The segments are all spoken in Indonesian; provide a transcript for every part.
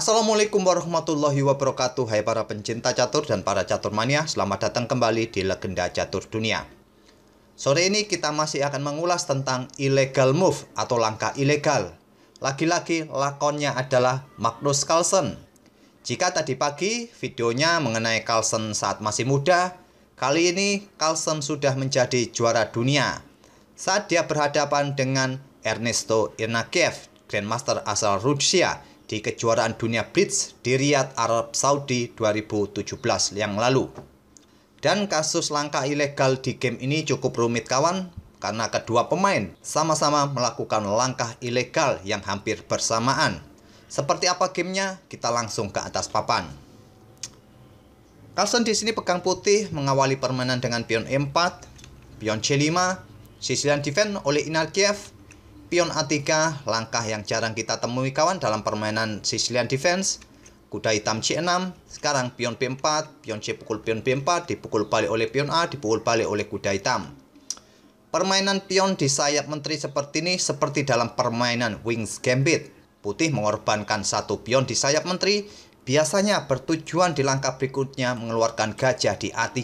Assalamualaikum warahmatullahi wabarakatuh. Hai para pencinta catur dan para catur mania, selamat datang kembali di Legenda Catur Dunia. Sore ini kita masih akan mengulas tentang illegal move atau langkah ilegal. Lagi-lagi lakonnya adalah Magnus Carlsen. Jika tadi pagi videonya mengenai Carlsen saat masih muda, kali ini Carlsen sudah menjadi juara dunia saat dia berhadapan dengan Ernesto Ignatieff, Grandmaster asal Rusia, di kejuaraan dunia bridge di Riyadh, Arab Saudi 2017 yang lalu. Dan kasus langkah ilegal di game ini cukup rumit kawan, karena kedua pemain sama-sama melakukan langkah ilegal yang hampir bersamaan. Seperti apa gamenya? Kita langsung ke atas papan. Carlsen di sini pegang putih mengawali permainan dengan pion E4, pion C5, Sicilian defense oleh Ignatieff, pion A3, langkah yang jarang kita temui kawan dalam permainan Sicilian defense. Kuda hitam C6, sekarang pion B4, pion C pukul pion B4, dipukul balik oleh pion A, dipukul balik oleh kuda hitam. Permainan pion di sayap menteri seperti ini seperti dalam permainan Wings Gambit. Putih mengorbankan satu pion di sayap menteri, biasanya bertujuan di langkah berikutnya mengeluarkan gajah di A3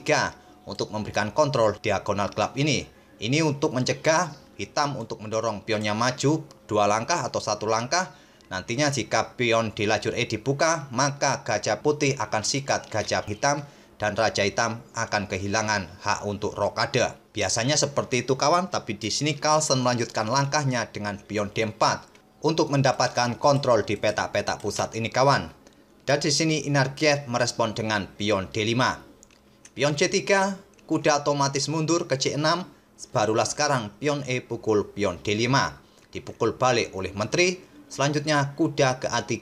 untuk memberikan kontrol diagonal gelap ini. Ini untuk mencegah hitam untuk mendorong pionnya maju 2 langkah atau 1 langkah. Nantinya jika pion di lajur E dibuka, maka gajah putih akan sikat gajah hitam dan raja hitam akan kehilangan hak untuk rokade. Biasanya seperti itu kawan, tapi di sini Carlsen melanjutkan langkahnya dengan pion D4 untuk mendapatkan kontrol di petak-petak pusat ini kawan. Dan di sini Ignatieff merespon dengan pion D5. Pion C3, kuda otomatis mundur ke C6. Barulah sekarang pion E pukul pion D5, dipukul balik oleh menteri. Selanjutnya kuda ke A3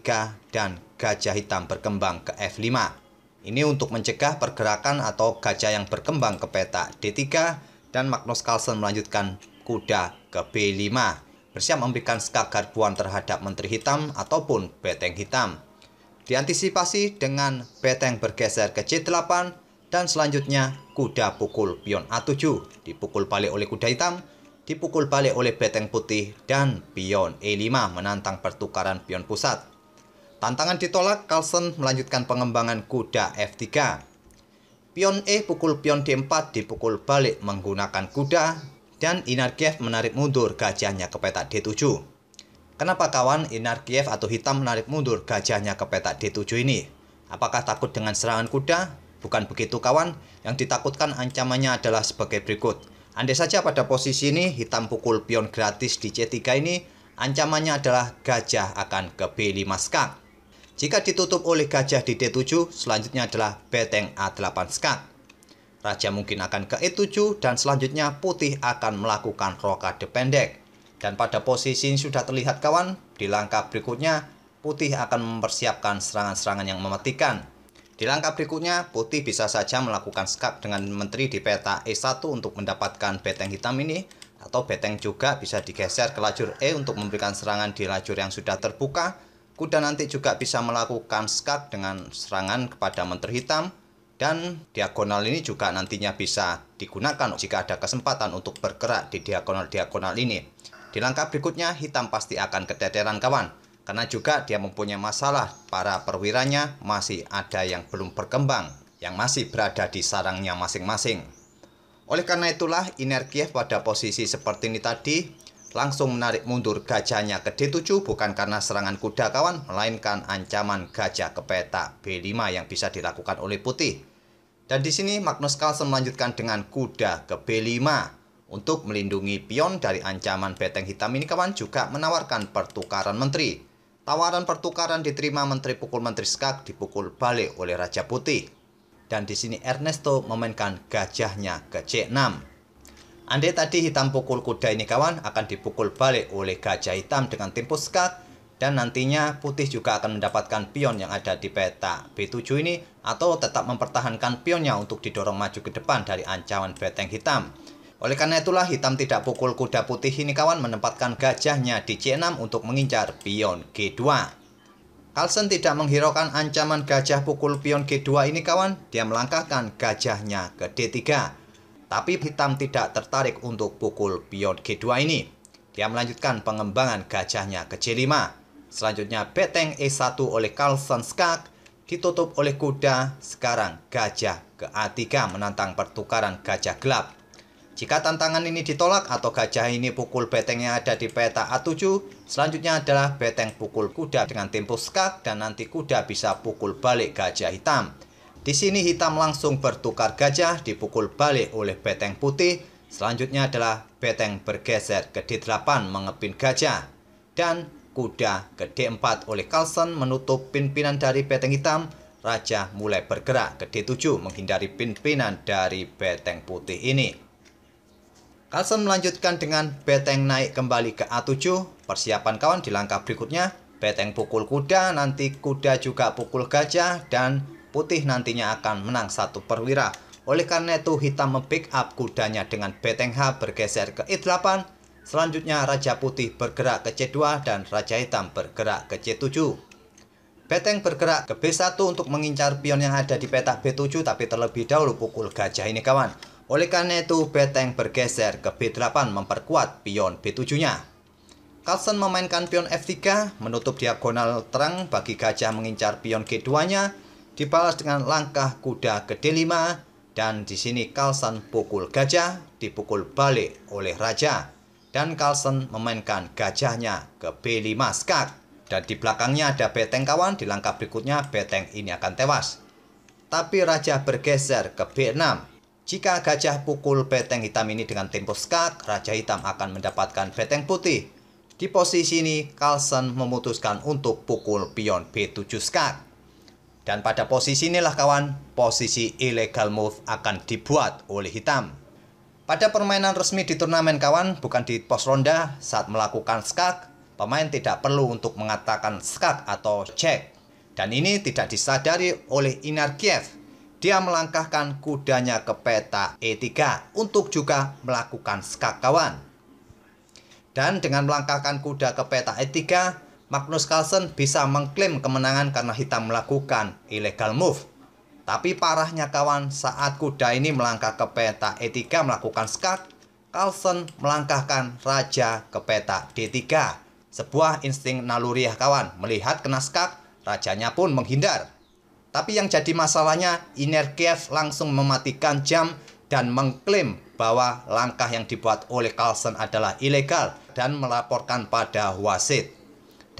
dan gajah hitam berkembang ke F5. Ini untuk mencegah pergerakan atau gajah yang berkembang ke petak D3. Dan Magnus Carlsen melanjutkan kuda ke B5, bersiap memberikan skak garbuan terhadap menteri hitam ataupun beteng hitam. Diantisipasi dengan beteng bergeser ke C8. Dan selanjutnya kuda pukul pion A7, dipukul balik oleh kuda hitam, dipukul balik oleh beteng putih, dan pion E5 menantang pertukaran pion pusat. Tantangan ditolak, Carlsen melanjutkan pengembangan kuda F3. Pion E pukul pion D4 dipukul balik menggunakan kuda, dan Ignatieff menarik mundur gajahnya ke petak D7. Kenapa kawan Ignatieff atau hitam menarik mundur gajahnya ke petak D7 ini? Apakah takut dengan serangan kuda? Bukan begitu kawan, yang ditakutkan ancamannya adalah sebagai berikut. Andai saja pada posisi ini hitam pukul pion gratis di C3 ini, ancamannya adalah gajah akan ke B5 skak. Jika ditutup oleh gajah di D7, selanjutnya adalah beteng A8 skak. Raja mungkin akan ke E7 dan selanjutnya putih akan melakukan rokade pendek. Dan pada posisi ini sudah terlihat kawan, di langkah berikutnya putih akan mempersiapkan serangan-serangan yang mematikan. Di langkah berikutnya, putih bisa saja melakukan skak dengan menteri di peta E1 untuk mendapatkan beteng hitam ini, atau beteng juga bisa digeser ke lajur E untuk memberikan serangan di lajur yang sudah terbuka. Kuda nanti juga bisa melakukan skak dengan serangan kepada menteri hitam, dan diagonal ini juga nantinya bisa digunakan jika ada kesempatan untuk bergerak di diagonal-diagonal ini. Di langkah berikutnya, hitam pasti akan keteteran kawan. Karena juga dia mempunyai masalah, para perwiranya masih ada yang belum berkembang, yang masih berada di sarangnya masing-masing. Oleh karena itulah Ignatieff pada posisi seperti ini tadi langsung menarik mundur gajahnya ke D7 bukan karena serangan kuda kawan, melainkan ancaman gajah ke petak B5 yang bisa dilakukan oleh putih. Dan di sini Magnus Carlsen melanjutkan dengan kuda ke B5 untuk melindungi pion dari ancaman beteng hitam ini kawan, juga menawarkan pertukaran menteri. Tawaran pertukaran diterima menteri pukul menteri skak, dipukul balik oleh raja putih. Dan di sini Ernesto memainkan gajahnya ke C6. Andai tadi hitam pukul kuda ini kawan, akan dipukul balik oleh gajah hitam dengan tempo skak. Dan nantinya putih juga akan mendapatkan pion yang ada di peta B7 ini, atau tetap mempertahankan pionnya untuk didorong maju ke depan dari ancaman beteng hitam. Oleh karena itulah hitam tidak pukul kuda putih ini kawan, menempatkan gajahnya di C6 untuk mengincar pion G2. Carlsen tidak menghiraukan ancaman gajah pukul pion G2 ini kawan, dia melangkahkan gajahnya ke D3. Tapi hitam tidak tertarik untuk pukul pion G2 ini. Dia melanjutkan pengembangan gajahnya ke C5. Selanjutnya beteng E1 oleh Carlsen skak, ditutup oleh kuda. Sekarang gajah ke A3 menantang pertukaran gajah gelap. Jika tantangan ini ditolak atau gajah ini pukul beteng yang ada di peta A7, selanjutnya adalah beteng pukul kuda dengan tempo skak dan nanti kuda bisa pukul balik gajah hitam. Di sini hitam langsung bertukar gajah dipukul balik oleh beteng putih. Selanjutnya adalah beteng bergeser ke D8 mengepin gajah dan kuda ke D4 oleh Carlsen menutup pimpinan dari beteng hitam. Raja mulai bergerak ke D7 menghindari pimpinan dari beteng putih ini. Carlsen melanjutkan dengan beteng naik kembali ke A7. Persiapan kawan di langkah berikutnya. Beteng pukul kuda, nanti kuda juga pukul gajah dan putih nantinya akan menang 1 perwira. Oleh karena itu hitam mempick up kudanya dengan beteng H bergeser ke E8. Selanjutnya Raja Putih bergerak ke C2 dan Raja Hitam bergerak ke C7. Beteng bergerak ke B1 untuk mengincar pion yang ada di peta B7, tapi terlebih dahulu pukul gajah ini kawan. Oleh karena itu beteng bergeser ke B8 memperkuat pion B7-nya. Carlsen memainkan pion F3 menutup diagonal terang bagi gajah mengincar pion G2-nya, dibalas dengan langkah kuda ke D5 dan di sini Carlsen pukul gajah dipukul balik oleh raja. Dan Carlsen memainkan gajahnya ke B5 skak. Dan di belakangnya ada beteng kawan. Di langkah berikutnya beteng ini akan tewas. Tapi raja bergeser ke B6. Jika gajah pukul beteng hitam ini dengan tempo skak, raja hitam akan mendapatkan beteng putih. Di posisi ini Carlsen memutuskan untuk pukul pion B7 skak. Dan pada posisi inilah kawan, posisi illegal move akan dibuat oleh hitam. Pada permainan resmi di turnamen kawan, bukan di pos ronda, saat melakukan skak, pemain tidak perlu untuk mengatakan skak atau cek. Dan ini tidak disadari oleh Inarkiev. Dia melangkahkan kudanya ke peta E3 untuk juga melakukan skak kawan. Dan dengan melangkahkan kuda ke peta E3, Magnus Carlsen bisa mengklaim kemenangan karena hitam melakukan illegal move. Tapi parahnya kawan, saat kuda ini melangkah ke peta E3 melakukan skak, Carlsen melangkahkan raja ke peta D3. Sebuah insting naluriah kawan, melihat kena skak, rajanya pun menghindar. Tapi yang jadi masalahnya, Inarkiev langsung mematikan jam dan mengklaim bahwa langkah yang dibuat oleh Carlsen adalah ilegal dan melaporkan pada wasit.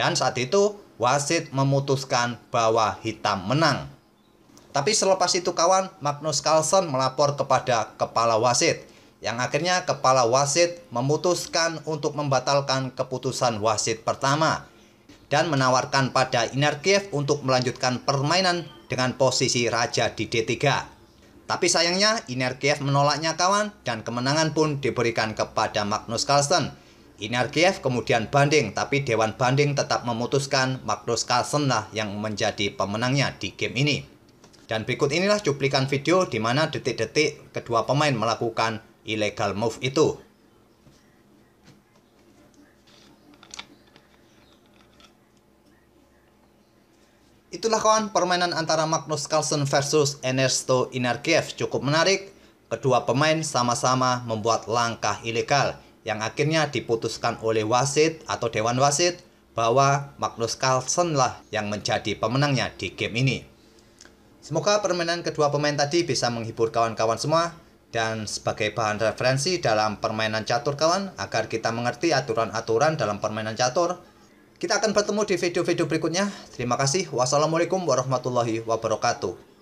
Dan saat itu, wasit memutuskan bahwa hitam menang. Tapi selepas itu kawan, Magnus Carlsen melapor kepada kepala wasit, yang akhirnya kepala wasit memutuskan untuk membatalkan keputusan wasit pertama dan menawarkan pada Inarkiev untuk melanjutkan permainan dengan posisi raja di D3. Tapi sayangnya Inarkiev menolaknya kawan dan kemenangan pun diberikan kepada Magnus Carlsen. Inarkiev kemudian banding, tapi dewan banding tetap memutuskan Magnus Carlsen lah yang menjadi pemenangnya di game ini. Dan berikut inilah cuplikan video di mana detik-detik kedua pemain melakukan illegal move itu. Itulah kawan permainan antara Magnus Carlsen versus Ernesto Inarkiev. Cukup menarik. Kedua pemain sama-sama membuat langkah ilegal yang akhirnya diputuskan oleh wasit atau dewan wasit bahwa Magnus Carlsen lah yang menjadi pemenangnya di game ini. Semoga permainan kedua pemain tadi bisa menghibur kawan-kawan semua dan sebagai bahan referensi dalam permainan catur kawan, agar kita mengerti aturan-aturan dalam permainan catur. Kita akan bertemu di video-video berikutnya. Terima kasih. Wassalamualaikum warahmatullahi wabarakatuh.